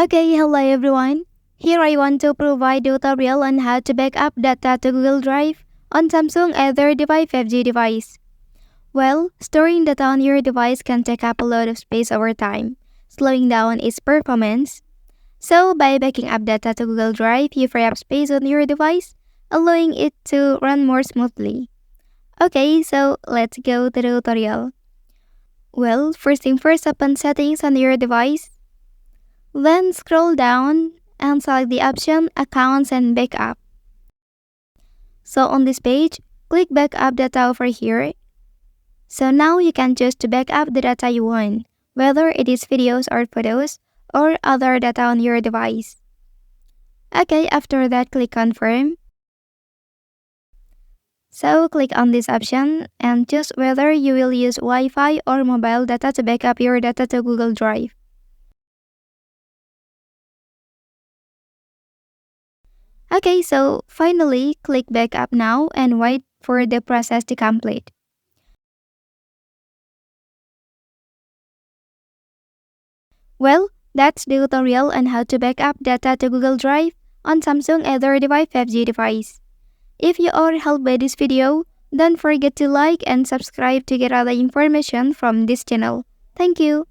Okay, hello everyone. Here I want to provide a tutorial on how to back up data to Google Drive on Samsung A35 5G device. Well, storing data on your device can take up a lot of space over time, slowing down its performance. So by backing up data to Google Drive, you free up space on your device, allowing it to run more smoothly. Okay, so let's go to the tutorial. Well, first thing first, open settings on your device. Then scroll down and select the option Accounts and Backup. So on this page, click Backup Data over here. So now you can choose to back up the data you want, whether it is videos or photos or other data on your device. Okay, after that click Confirm. So click on this option and choose whether you will use Wi-Fi or mobile data to back up your data to Google Drive. Okay, so finally, click Backup now and wait for the process to complete. Well, that's the tutorial on how to back up data to Google Drive on Samsung A35 5G device. If you are helped by this video, don't forget to like and subscribe to get other information from this channel. Thank you.